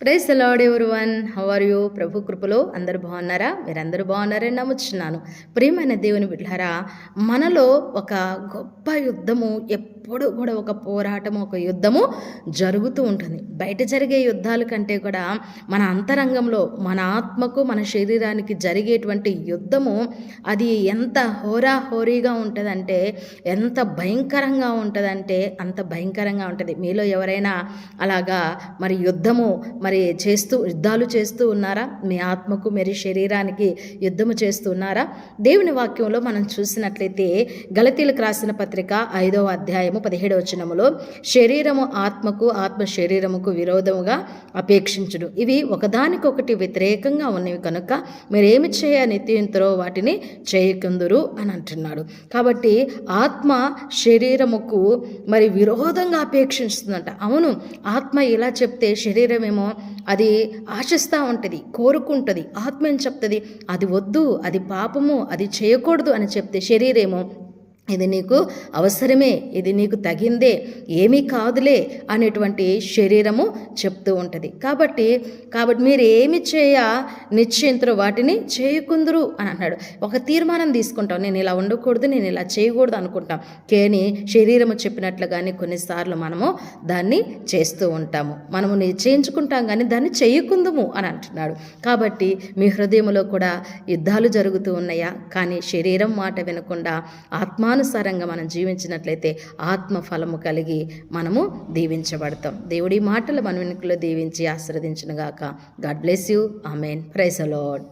Praise the Lord everyone. How are you? ప్రభు కృపలో అందరు బాగున్నారా? మీరందరూ బాగున్నారని నమ్ముచున్నాను. ప్రియమైన దేవుని బిడ్డలారా, మనలో ఒక గొప్ప యుద్ధము ఎప్పుడు కూడా ఒక పోరాటము, ఒక యుద్ధము జరుగుతూ ఉంటుంది. బయట జరిగే యుద్ధాల కంటే కూడా మన అంతరంగంలో, మన ఆత్మకు, మన శరీరానికి జరిగేటువంటి యుద్ధము అది ఎంత హోరాహోరీగా ఉంటుందంటే, ఎంత భయంకరంగా ఉంటుందంటే అంత భయంకరంగా ఉంటుంది. మీలో ఎవరైనా అలాగా యుద్ధము యుద్ధాలు చేస్తూ ఉన్నారా? మీ ఆత్మకు, మరి శరీరానికి యుద్ధము చేస్తూ ఉన్నారా? దేవుని వాక్యంలో మనం చూసినట్లయితే గలతీలకు రాసిన పత్రిక 5వ అధ్యాయము 17వ వచనములో, శరీరము ఆత్మకు, ఆత్మ శరీరముకు విరోధముగా అపేక్షించుడు, ఇవి ఒకదానికొకటి వ్యతిరేకంగా ఉన్నవి కనుక మీరేమి చేయ నిత్యంతరో వాటిని చేయకుందురు అని అంటున్నాడు. కాబట్టి ఆత్మ శరీరముకు విరోధంగా అపేక్షిస్తుందంట. అవును, ఆత్మ ఇలా చెప్తే శరీరమేమో అది ఆశిస్తూ ఉంటుంది, కోరుకుంటుంది. ఆత్మ ఏం చెప్తుంది? అది వద్దు, అది పాపము, అది చేయకూడదు అని చెప్తే శరీరమేమో ఇది నీకు అవసరమే, ఇది నీకు తగిందే, ఏమీ కాదులే అనేటువంటి శరీరము చెప్తూ ఉంటుంది. కాబట్టి మీరు ఏమి చేయ నిశ్చయించరు వాటిని చేయకుందురు అని అన్నాడు. ఒక తీర్మానం తీసుకుంటాం, నేను ఇలా ఉండకూడదు, నేను ఇలా చేయకూడదు అనుకుంటాం. కానీ శరీరము చెప్పినట్లుగానే కొన్నిసార్లు మనము దాన్ని చేస్తూ ఉంటాము. మనము నిశ్చయించుకుంటాం కానీ దాన్ని చేయకుందుము అని అంటున్నాడు. కాబట్టి మీ హృదయంలో కూడా యుద్ధాలు జరుగుతూ ఉన్నాయా? కానీ శరీరం మాట వినకుండా ఆత్మానుసారంగా మనం జీవించినట్లయితే ఆత్మ ఫలము కలిగి మనము దీవించబడతాం. దేవుడి మాటలు మన వెనుకలో దీవించి ఆశీర్వదించును గాక. God bless you. Amen. Praise the lord.